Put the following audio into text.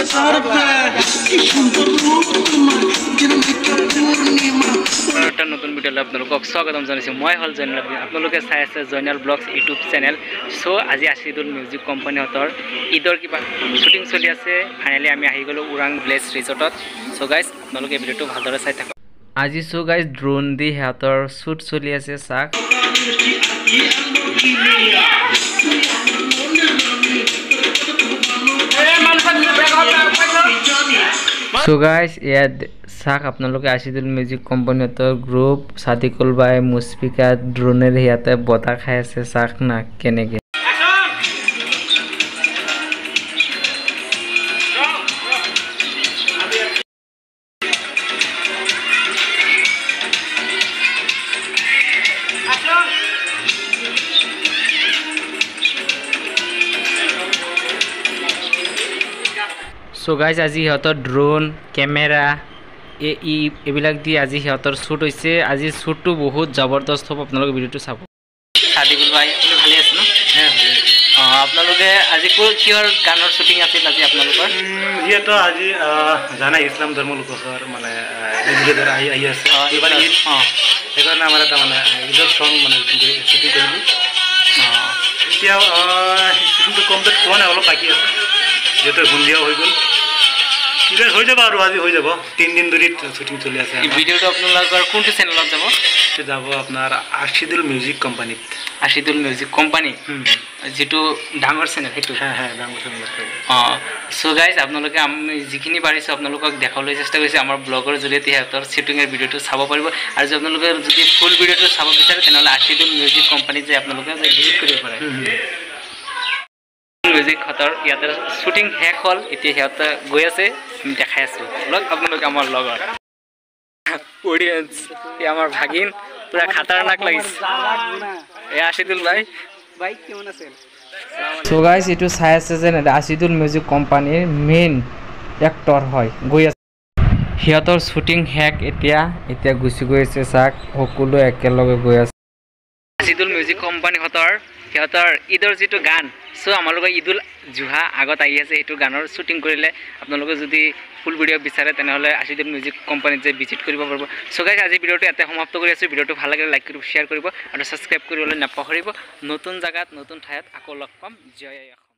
একটা নতুন ভিডিওলৈ আপোনালোকক স্বাগতম জনাইছোঁ। মই হ'ল জয়নাল। আপোনালোকে চাই আছে জয়নাল ব্লগছ ইউটিউব চেনেল। চ' আজি আছিদুল মিউজিক কোম্পানীহঁতৰ ঈদৰ কিবা শ্বুটিং চলি আছে। ফাইনেলি আমি আহি গ'লোঁ ওৰাং ভিলেজ ৰিজৰ্টত। চ' গাইজ আপোনালোকে ভিডিঅ'টো ভালদৰে চাই থাকক। আজি চ' গাইজ ড্ৰোন দি সিহঁতৰ শ্বুট চলি আছে। চাওক So guys, ইয়াত চাওক আপোনালোকে আছিদুল মিউজিক কোম্পানীৰ গ্ৰুপ সাদিকুল বাই মুস্ফিকা ড্ৰোনেৰ ইয়াতে বতাহ খাই আছে। চাওক না কেনেকে। So guys, আজি সিহঁতৰ ড্ৰোন কেমেৰা এইবিলাক দি আজি সিহঁতৰ শ্বুট হৈছে। আজি শ্বুটটো বহুত জবৰদস্ত হ'ব। আপোনালোকে ভিডিঅ'টো চাব। সাদিকুল ভাই ভালে আছে ন? আপোনালোকে আজি কিহৰ গানৰ শ্বুটিং আছিল আজি আপোনালোকৰ? যিহেতু আজি জানা ইছলাম ধৰ্মৰ লোকৰ মানে আহি আছে এইবাৰ ঈদ, সেইকাৰণে আমাৰ এটা মানে ঈদৰ চং মানে শ্বুটিং কৰিলোঁ। এতিয়া শ্বুটিংটো কমপ্লিট হোৱা নাই, অলপ বাকী আছে। যিহেতু সন্ধিয়াও হৈ গ'ল, হৈ যাব আৰু আজি হৈ যাব। 3 দিন ধৰি শ্বুটিং চলি আছে। ভিডিঅ'টো আপোনালোকৰ কোনটো চেনেলত যাব? যাব আপোনাৰ আছিদুল মিউজিক কোম্পানীত। আছিদুল মিউজিক কোম্পানী যিটো ডাঙৰ চেনেল সেইটো? ডাঙৰ চেনেল। চ' গাইজ আপোনালোকে আমি যিখিনি পাৰিছোঁ আপোনালোকক দেখাবলৈ চেষ্টা কৰিছোঁ। আমাৰ ব্লগৰ জৰিয়তে সিহঁতৰ শ্বুটিঙৰ ভিডিঅ'টো চাব পাৰিব। আৰু যদি আপোনালোকে যদি ফুল ভিডিঅ'টো চাব বিচাৰে তেনেহ'লে আছিদুল মিউজিক কোম্পানীত যে আপোনালোকে ভিজিট কৰিব পাৰে। মিউজিক সিহঁতৰ ইয়াতে শ্বুটিং শেষ হ'ল, এতিয়া সিহঁতে গৈ আছে, আমি দেখাই আছোঁ লগ আপোনালোকে আমাৰ লগত। অডিয়েন্স এই আমাৰ ভাগিন পুৰা খাতাৰনাক লাগিছে। এয়া আছিদুল ভাই কেমন আছে? চ' গাইজ এইটো চাই আছে যে আছিদুল মিউজিক কোম্পানীৰ মেইন এক্টৰ হয়, গৈ আছে। সিহঁতৰ শ্বুটিং শেষ, এতিয়া গুচি গৈ আছে। চাওক সকলো একেলগে গৈ আছে। আছিদুল মিউজিক কোম্পানীহঁতৰ সিহঁতৰ ঈদৰ যিটো গান, চ' আমালোকৰ ঈদুল জুহা আগত আহি আছে। সেইটো গানৰ শ্বুটিং কৰিলে আপোনালোকে যদি ফুল ভিডিঅ' বিচাৰে তেনেহ'লে আছিদুল মিউজিক কোম্পানীত যে ভিজিট কৰিব পাৰিব। চ' গাইজ আজি ভিডিঅ'টো ইয়াতে সমাপ্ত কৰি আছোঁ। ভিডিঅ'টো ভাল লাগিলে লাইক কৰিব, শ্বেয়াৰ কৰিব আৰু ছাবস্ক্ৰাইব কৰিবলৈ নাপাহৰিব। নতুন জেগাত নতুন ঠাইত আকৌ লগ পাম। জয় অসম।